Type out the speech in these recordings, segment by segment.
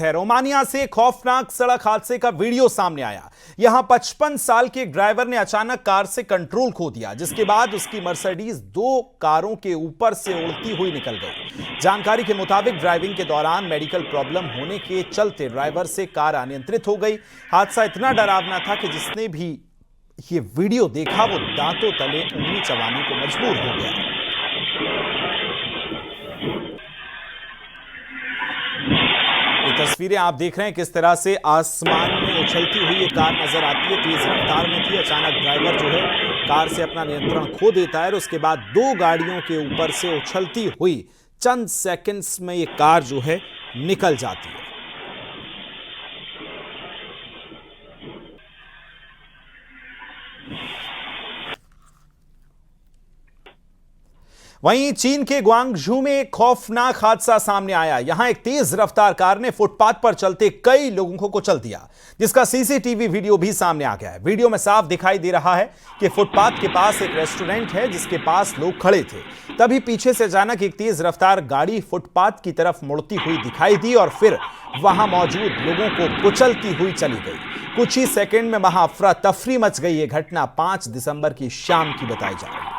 Romania से खौफनाक सड़क हादसे का वीडियो सामने आया। यहां 55 साल के ड्राइवर ने अचानक कार से कंट्रोल खो दिया, जिसके बाद उसकी मर्सिडीज दो कारों के ऊपर से उड़ती हुई निकल गई। जानकारी के मुताबिक ड्राइविंग के दौरान मेडिकल प्रॉब्लम होने के चलते ड्राइवर से कार अनियंत्रित हो गई। हादसा इतना डरावना था कि जिसने भी ये वीडियो देखा वो दांतों तले उंगली चबाने को मजबूर हो गया। तस्वीरें आप देख रहे हैं किस तरह से आसमान में उछलती हुई ये कार नजर आती है। तेज रफ्तार में थी, अचानक ड्राइवर जो है कार से अपना नियंत्रण खो देता है और उसके बाद दो गाड़ियों के ऊपर से उछलती हुई चंद सेकंड्स में ये कार जो है निकल जाती है। वहीं चीन के ग्वांगझू में एक खौफनाक हादसा सामने आया। यहां एक तेज रफ्तार कार ने फुटपाथ पर चलते कई लोगों को कुचल दिया, जिसका सीसीटीवी वीडियो भी सामने आ गया है। वीडियो में साफ दिखाई दे रहा है कि फुटपाथ के पास एक रेस्टोरेंट है जिसके पास लोग खड़े थे। तभी पीछे से अचानक एक तेज रफ्तार गाड़ी फुटपाथ की तरफ मुड़ती हुई दिखाई दी और फिर वहां मौजूद लोगों को कुचलती हुई चली गई। कुछ ही सेकेंड में वहां अफरा तफरी मच गई। यह घटना 5 दिसंबर की शाम की बताई जा रही है।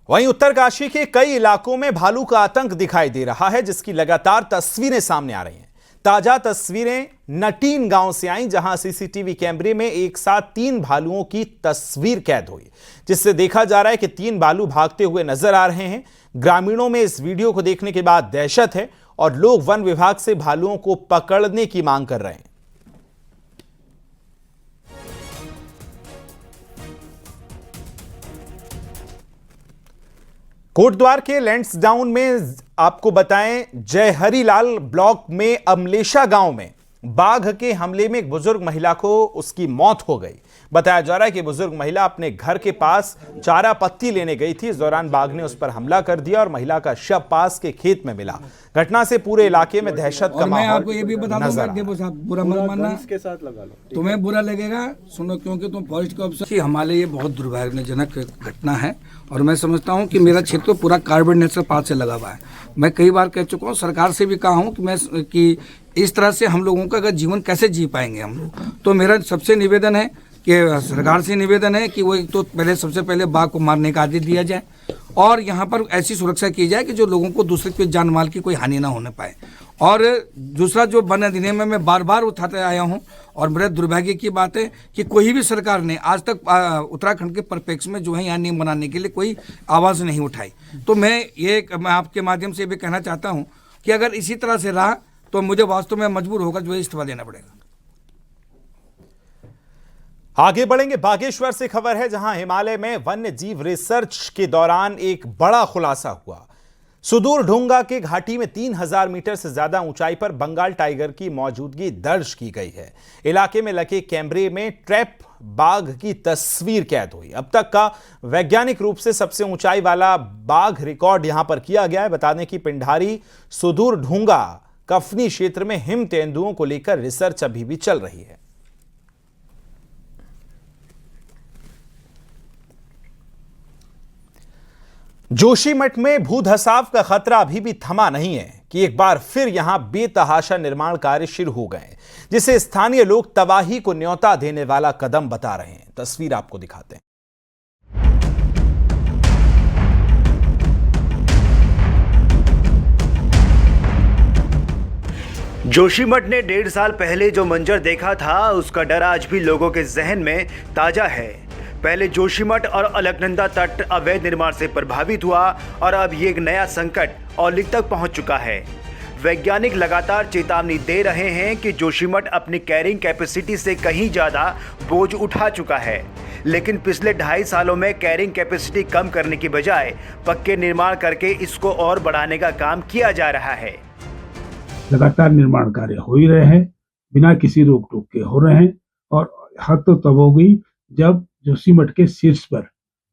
वहीं उत्तरकाशी के कई इलाकों में भालू का आतंक दिखाई दे रहा है, जिसकी लगातार तस्वीरें सामने आ रही हैं। ताजा तस्वीरें नटीन गांव से आई, जहां सीसीटीवी कैमरे में एक साथ 3 भालुओं की तस्वीर कैद हुई, जिससे देखा जा रहा है कि 3 भालू भागते हुए नजर आ रहे हैं। ग्रामीणों में इस वीडियो को देखने के बाद दहशत है और लोग वन विभाग से भालुओं को पकड़ने की मांग कर रहे हैं। कोटद्वार के लैंड्सडाउन में आपको बताएं, जय हरिलाल ब्लॉक में अमलेशा गांव में बाघ के हमले में एक बुजुर्ग महिला को उसकी मौत हो गई। बताया जा रहा है कि बुजुर्ग महिला अपने घर के पास चारा पत्ती लेने गई थी। इस दौरान बाघ ने उस पर हमला कर दिया और महिला का शव पास के खेत में मिला। घटना से पूरे इलाके में दहशत का माहौल। मैं आपको ये भी बता दूं, बुरा मत मानना, इसके साथ लगा लो, तुम्हें बुरा लगेगा, सुनो, क्योंकि तुम फॉरेस्ट के ऑफिसर। हमारे लिए बहुत दुर्भाग्यजनक घटना है और मैं समझता हूँ कि मेरा क्षेत्र पूरा कार्बन नेशनल पार्क से लगा हुआ है। मैं कई बार कह चुका हूँ, सरकार से भी कहा हूँ कि इस तरह से हम लोगों का अगर जीवन कैसे जी पाएंगे हम लोग। तो मेरा सबसे निवेदन है कि सरकार से निवेदन है कि वो एक तो सबसे पहले बाघ को मारने का आदेश दिया जाए और यहाँ पर ऐसी सुरक्षा की जाए कि जो लोगों को दूसरे के जान माल की कोई हानि ना होने पाए। और दूसरा जो वन अधिनियम में मैं बार बार उठाते आया हूँ और मेरे दुर्भाग्य की बात है कि कोई भी सरकार ने आज तक उत्तराखंड के परिप्रेक्ष्य में जो है यहाँ नियम बनाने के लिए कोई आवाज़ नहीं उठाई। तो मैं आपके माध्यम से भी कहना चाहता हूँ कि अगर इसी तरह से रहा तो मुझे वास्तव में मजबूर होकर जो है इस्तीफा देना पड़ेगा। आगे बढ़ेंगे, बागेश्वर से खबर है, जहां हिमालय में वन्य जीव रिसर्च के दौरान एक बड़ा खुलासा हुआ। सुदूर ढूंगा के घाटी में 3000 मीटर से ज्यादा ऊंचाई पर बंगाल टाइगर की मौजूदगी दर्ज की गई है। इलाके में लगे कैमरे में ट्रैप बाघ की तस्वीर कैद हुई। अब तक का वैज्ञानिक रूप से सबसे ऊंचाई वाला बाघ रिकॉर्ड यहां पर किया गया है। बता दें कि पिंडारी सुदूर ढूंगा कफनी क्षेत्र में हिम तेंदुओं को लेकर रिसर्च अभी भी चल रही है। जोशीमठ में भूधसाव का खतरा अभी भी थमा नहीं है कि एक बार फिर यहां बेतहाशा निर्माण कार्य शुरू हो गए, जिसे स्थानीय लोग तबाही को न्योता देने वाला कदम बता रहे हैं। तस्वीर आपको दिखाते हैं। जोशीमठ ने 1.5 साल पहले जो मंजर देखा था, उसका डर आज भी लोगों के जहन में ताजा है। पहले जोशीमठ और अलकनंदा तट अवैध निर्माण से प्रभावित हुआ और अब ये एक नया संकट औली तक पहुंच चुका है। वैज्ञानिक लगातार चेतावनी दे रहे हैं कि जोशीमठ अपनी कैरिंग कैपेसिटी से कहीं ज़्यादा बोझ उठा चुका है, लेकिन पिछले 2.5 सालों में कैरिंग कैपेसिटी कम करने की बजाय पक्के निर्माण करके इसको और बढ़ाने का काम किया जा रहा है। लगातार निर्माण कार्य हो ही रहे हैं, बिना किसी रोक टोक के हो रहे हैं और हद तो तब हो गई जब जोशीमठ के शीर्ष पर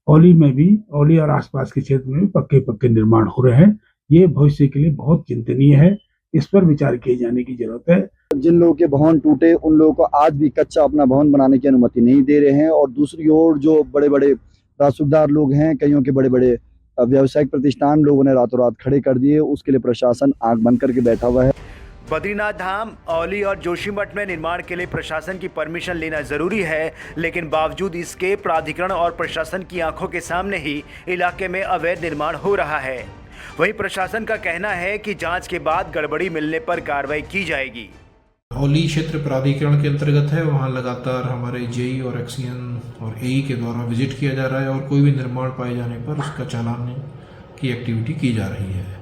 औली में भी, औली और आसपास के क्षेत्र में भी पक्के निर्माण हो रहे हैं। ये भविष्य के लिए बहुत चिंतनीय है, इस पर विचार किए जाने की जरूरत है। जिन लोगों के भवन टूटे उन लोगों को आज भी कच्चा अपना भवन बनाने की अनुमति नहीं दे रहे हैं, और दूसरी ओर जो बड़े बड़े राजसूबदार लोग हैं, कईयों के बड़े बड़े व्यावसायिक प्रतिष्ठान लोगों ने रातों रात खड़े कर दिए, उसके लिए प्रशासन आंख बंद करके बैठा हुआ है। बद्रीनाथ धाम, औली और जोशीमठ में निर्माण के लिए प्रशासन की परमिशन लेना जरूरी है, लेकिन बावजूद इसके प्राधिकरण और प्रशासन की आंखों के सामने ही इलाके में अवैध निर्माण हो रहा है। वहीं प्रशासन का कहना है कि जांच के बाद गड़बड़ी मिलने पर कार्रवाई की जाएगी। औली क्षेत्र प्राधिकरण के अंतर्गत है, वहाँ लगातार हमारे जेई और एक्सीएन और एई के द्वारा विजिट किया जा रहा है और कोई भी निर्माण पाए जाने पर उसका चालान की एक्टिविटी की जा रही है।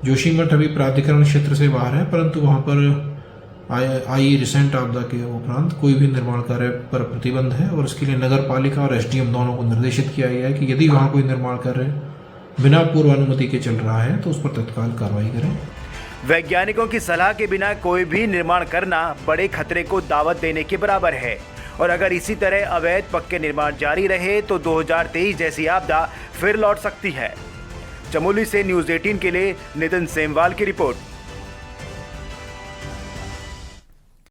जोशीमठ अभी प्राधिकरण क्षेत्र से बाहर है, परंतु वहाँ पर आई रिसेंट आपदा के उपरांत कोई भी निर्माण कार्य पर प्रतिबंध है और इसके लिए नगर पालिका और एसडीएम दोनों को निर्देशित किया गया है कि यदि वहाँ कोई निर्माण कार्य बिना पूर्व अनुमति के चल रहा है तो उस पर तत्काल कार्रवाई करें। वैज्ञानिकों की सलाह के बिना कोई भी निर्माण करना बड़े खतरे को दावत देने के बराबर है, और अगर इसी तरह अवैध पक्के निर्माण जारी रहे तो 2023 जैसी आपदा फिर लौट सकती है। चमोली से न्यूज़ 18 के लिए नितिन सेमवाल की रिपोर्ट।